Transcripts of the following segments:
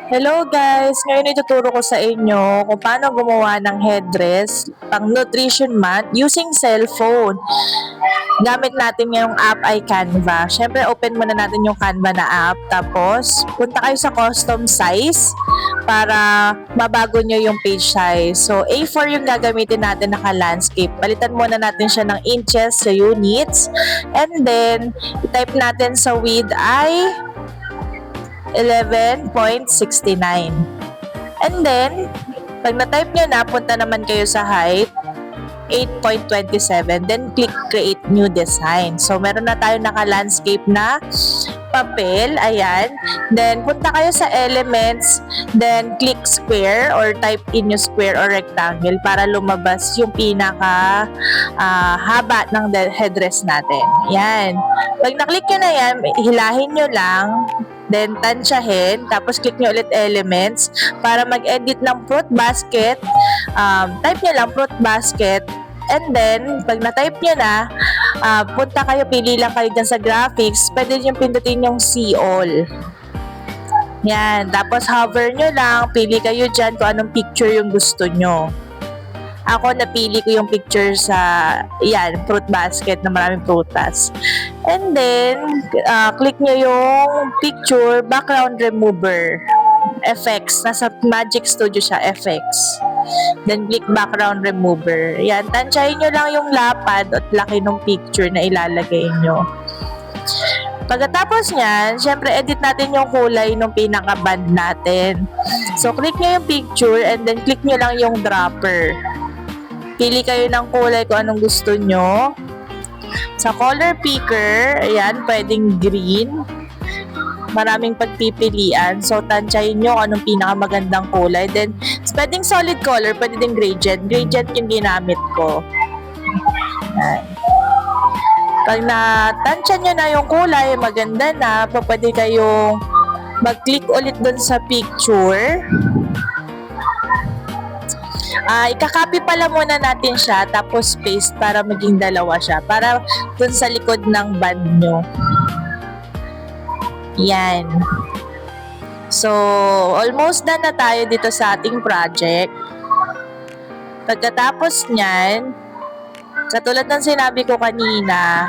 Hello guys! Ngayon ituturo ko sa inyo kung paano gumawa ng headdress pang Nutrition Month using cellphone. Gamit natin ngayong app ay Canva. Siyempre open muna natin yung Canva na app. Tapos punta kayo sa custom size para mabago nyo yung page size. So A4 yung gagamitin natin naka-landscape. Palitan muna natin siya ng inches sa units. And then i-type natin sa width ay 11.69. And then, pag na-type nyo na, punta naman kayo sa height, 8.27. Then, click Create New Design. So, meron na tayo naka-landscape na papel. Ayan. Then, punta kayo sa Elements. Then, click Square or type in yung square or rectangle para lumabas yung pinaka haba ng headdress natin. Yan. Pag na-click nyo na yan, hilahin nyo lang. Then, tansyahin. Tapos, click nyo ulit elements para mag-edit ng fruit basket. Type nyo lang fruit basket. And then, pag na-type nyo na, punta kayo, pili lang kayo dyan sa graphics. Pwede nyo pindutin yung see all. Yan. Tapos, hover nyo lang. Pili kayo dyan kung anong picture yung gusto nyo. Ako, napili ko yung picture sa, yan, fruit basket na maraming prutas. And then, click nyo yung picture, background remover, effects. Nasa Magic Studio siya, effects. Then, click background remover. Yan, tansyahin nyo lang yung lapad at laki ng picture na ilalagay nyo. Pagkatapos niyan, syempre edit natin yung kulay ng pinaka-band natin. So, click nyo yung picture and then click nyo lang yung dropper. Pili kayo ng kulay kung anong gusto nyo. Sa color picker, ayan, pwedeng green. Maraming pagpipilian. So, tansyahin nyo anong pinakamagandang kulay. Then, pwedeng solid color, pwede din gradient. Gradient yung ginamit ko. Ayan. Pag natansya nyo na yung kulay, maganda na, pwede kayong mag-click ulit dun sa picture. Ikakopy pala muna natin siya, tapos paste para maging dalawa siya. Para dun sa likod ng band nyo. Yan. So, almost done na tayo dito sa ating project. Pagkatapos nyan, katulad ng sinabi ko kanina,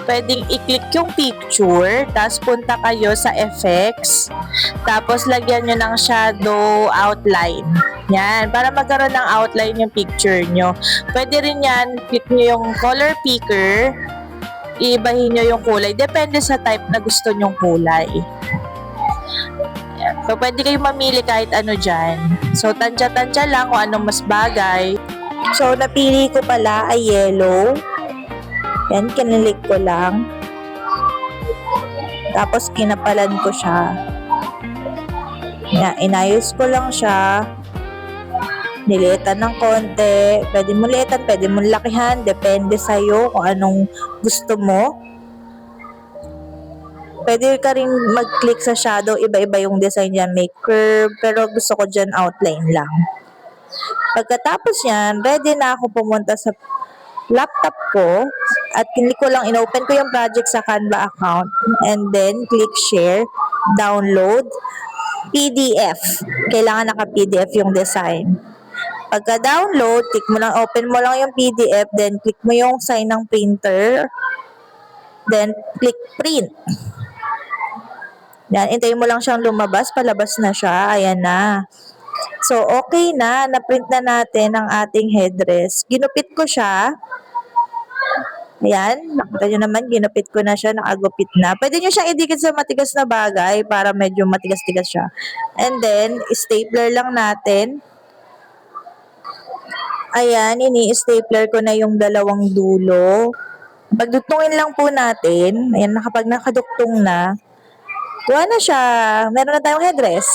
pwedeng i-click yung picture, tapos punta kayo sa effects, tapos lagyan nyo ng shadow outline. Yan, para magkaroon ng outline yung picture nyo. Pwede rin yan, click nyo yung color picker, iibahin nyo yung kulay. Depende sa type na gusto nyong kulay. Yan. So, pwede kayo mamili kahit ano dyan. So, tansya-tansya lang kung anong mas bagay. So, napili ko pala ay yellow. Yan, kinilik ko lang. Tapos, kinapalan ko siya. Yan, inayos ko lang siya. Nilitan ng konti. Pwede mo litan, pwede mo lakihan. Depende sa'yo kung anong gusto mo. Pwede ka rin mag-click sa shadow. Iba-iba yung design niya. May curve. Pero gusto ko dyan outline lang. Pagkatapos yan, ready na ako pumunta sa laptop ko. At hindi ko lang inopen ko yung project sa Canva account. And then, click share. Download. PDF. Kailangan naka-PDF yung design. Pagka-download, click mo lang, open mo lang yung PDF, then click mo yung sign ng printer, then click print. Yan, hintayin mo lang siyang lumabas, palabas na siya, ayan na. So, okay na, na-print na natin ang ating headdress. Ginupit ko siya. Ayan, nakita nyo naman, ginupit ko na siya, nakagupit na. Pwede nyo siyang idikit sa matigas na bagay para medyo matigas-tigas siya. And then, stapler lang natin. Ayan, ini-stapler ko na yung dalawang dulo. Pagduktungin lang po natin. Ayan, kapag nakaduktong na, kuha na siya. Meron na tayong headdress.